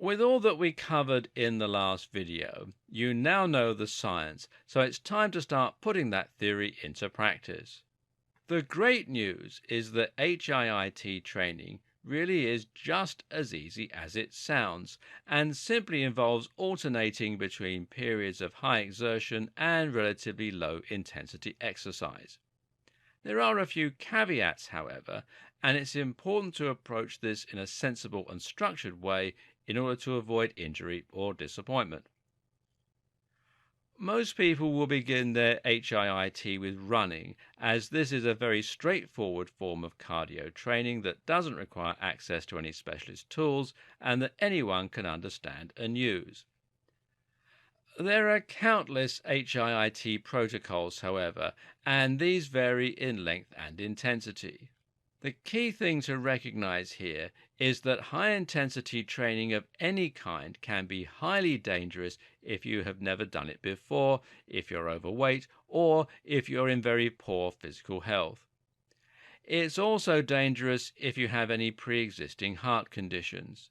With all that we covered in the last video, you now know the science, so it's time to start putting that theory into practice. The great news is that HIIT training really is just as easy as it sounds, and simply involves alternating between periods of high exertion and relatively low intensity exercise. There are a few caveats, however, and it's important to approach this in a sensible and structured way in order to avoid injury or disappointment. Most people will begin their HIIT with running, as this is a very straightforward form of cardio training that doesn't require access to any specialist tools and that anyone can understand and use. There are countless HIIT protocols, however, and these vary in length and intensity. The key thing to recognize here is that high-intensity training of any kind can be highly dangerous if you have never done it before, if you're overweight, or if you're in very poor physical health. It's also dangerous if you have any pre-existing heart conditions.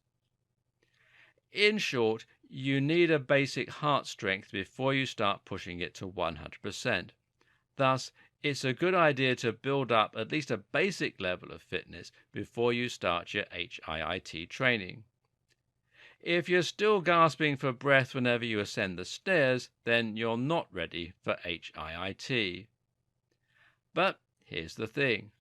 In short, you need a basic heart strength before you start pushing it to 100%. Thus, it's a good idea to build up at least a basic level of fitness before you start your HIIT training. If you're still gasping for breath whenever you ascend the stairs, then you're not ready for HIIT. But here's the thing.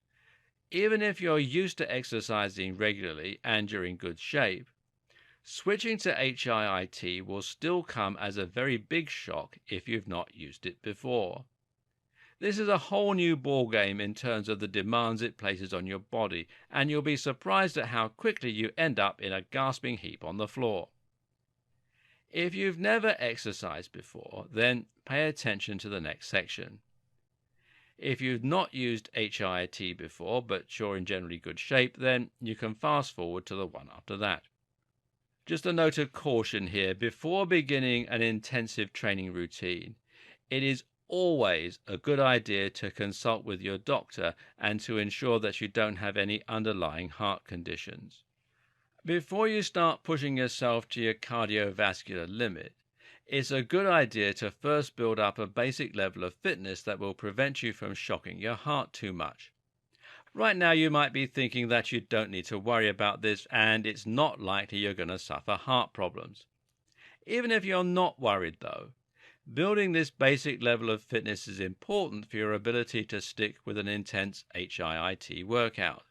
Even if you're used to exercising regularly and you're in good shape, switching to HIIT will still come as a very big shock if you've not used it before. This is a whole new ballgame in terms of the demands it places on your body, and you'll be surprised at how quickly you end up in a gasping heap on the floor. If you've never exercised before, then pay attention to the next section. If you've not used HIIT before, but you're in generally good shape, then you can fast forward to the one after that. Just a note of caution here, before beginning an intensive training routine, it is always a good idea to consult with your doctor and to ensure that you don't have any underlying heart conditions. Before you start pushing yourself to your cardiovascular limit, it's a good idea to first build up a basic level of fitness that will prevent you from shocking your heart too much. Right now you might be thinking that you don't need to worry about this and it's not likely you're going to suffer heart problems. Even if you're not worried though, building this basic level of fitness is important for your ability to stick with an intense HIIT workout.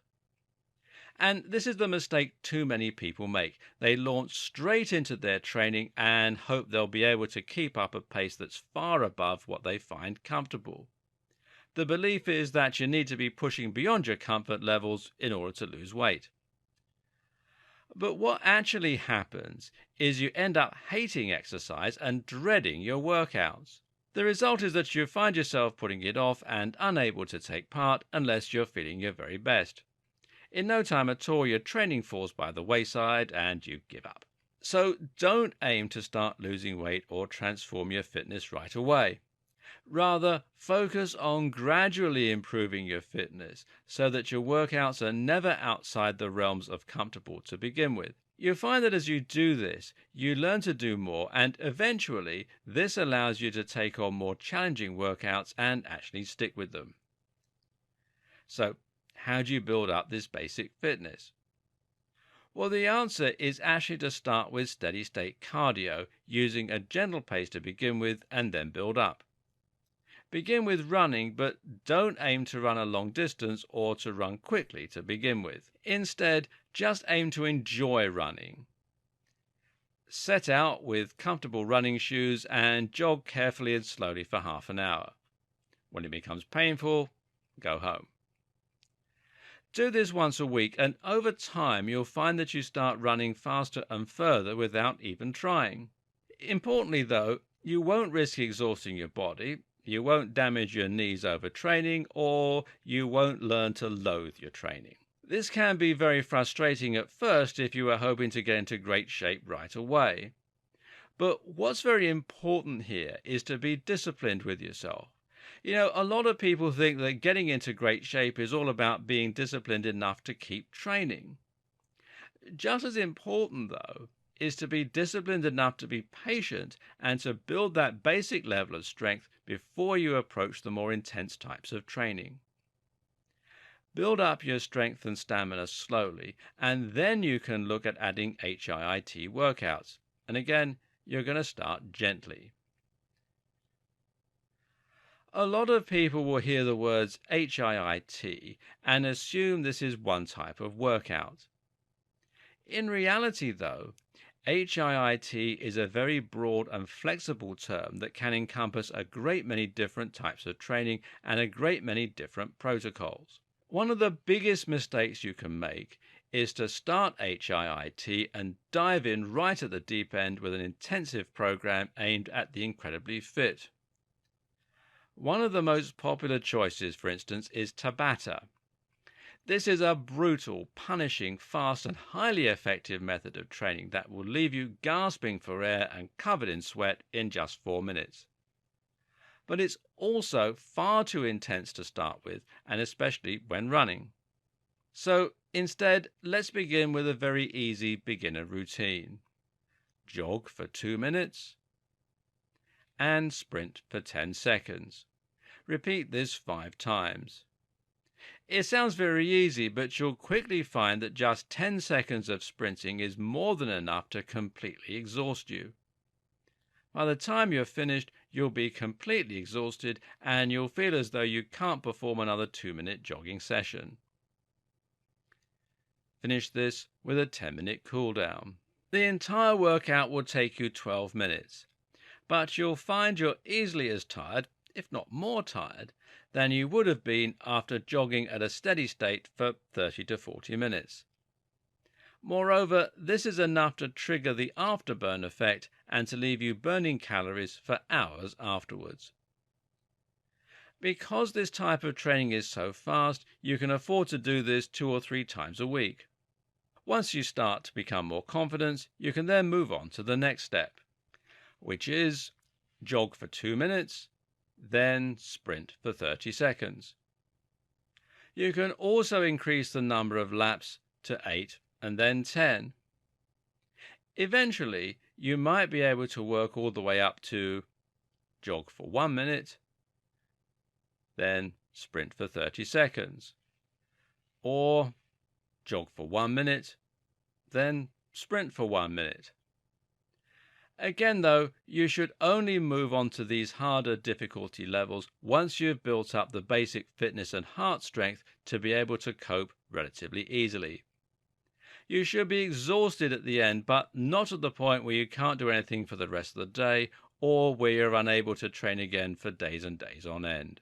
And this is the mistake too many people make. They launch straight into their training and hope they'll be able to keep up a pace that's far above what they find comfortable. The belief is that you need to be pushing beyond your comfort levels in order to lose weight. But what actually happens is you end up hating exercise and dreading your workouts. The result is that you find yourself putting it off and unable to take part unless you're feeling your very best. In no time at all, your training falls by the wayside and you give up. So don't aim to start losing weight or transform your fitness right away. Rather, focus on gradually improving your fitness so that your workouts are never outside the realms of comfortable to begin with. You'll find that as you do this, you learn to do more, and eventually this allows you to take on more challenging workouts and actually stick with them. So, how do you build up this basic fitness? Well, the answer is actually to start with steady-state cardio, using a gentle pace to begin with and then build up. Begin with running, but don't aim to run a long distance or to run quickly to begin with. Instead, just aim to enjoy running. Set out with comfortable running shoes and jog carefully and slowly for half an hour. When it becomes painful, go home. Do this once a week, and over time you'll find that you start running faster and further without even trying. Importantly though, you won't risk exhausting your body. You won't damage your knees overtraining, or you won't learn to loathe your training. This can be very frustrating at first if you are hoping to get into great shape right away. But what's very important here is to be disciplined with yourself. A lot of people think that getting into great shape is all about being disciplined enough to keep training. Just as important, though, is to be disciplined enough to be patient and to build that basic level of strength before you approach the more intense types of training. Build up your strength and stamina slowly, and then you can look at adding HIIT workouts. And again, you're going to start gently. A lot of people will hear the words HIIT and assume this is one type of workout. In reality, though, HIIT is a very broad and flexible term that can encompass a great many different types of training and a great many different protocols. One of the biggest mistakes you can make is to start HIIT and dive in right at the deep end with an intensive program aimed at the incredibly fit. One of the most popular choices, for instance, is Tabata. This is a brutal, punishing, fast and highly effective method of training that will leave you gasping for air and covered in sweat in just 4 minutes. But it's also far too intense to start with, and especially when running. So instead, let's begin with a very easy beginner routine. Jog for 2 minutes and sprint for 10 seconds. Repeat this 5 times. It sounds very easy, but you'll quickly find that just 10 seconds of sprinting is more than enough to completely exhaust you. By the time you're finished, you'll be completely exhausted and you'll feel as though you can't perform another 2-minute jogging session. Finish this with a 10-minute cool down. The entire workout will take you 12 minutes. But you'll find you're easily as tired, if not more tired, than you would have been after jogging at a steady state for 30 to 40 minutes. Moreover, this is enough to trigger the afterburn effect and to leave you burning calories for hours afterwards. Because this type of training is so fast, you can afford to do this 2 or 3 times a week. Once you start to become more confident, you can then move on to the next step, which is jog for 2 minutes, then sprint for 30 seconds. You can also increase the number of laps to 8 and then 10. Eventually, you might be able to work all the way up to jog for 1 minute, then sprint for 30 seconds, or jog for 1 minute, then sprint for 1 minute. Again, though, you should only move on to these harder difficulty levels once you've built up the basic fitness and heart strength to be able to cope relatively easily. You should be exhausted at the end, but not at the point where you can't do anything for the rest of the day or where you're unable to train again for days and days on end.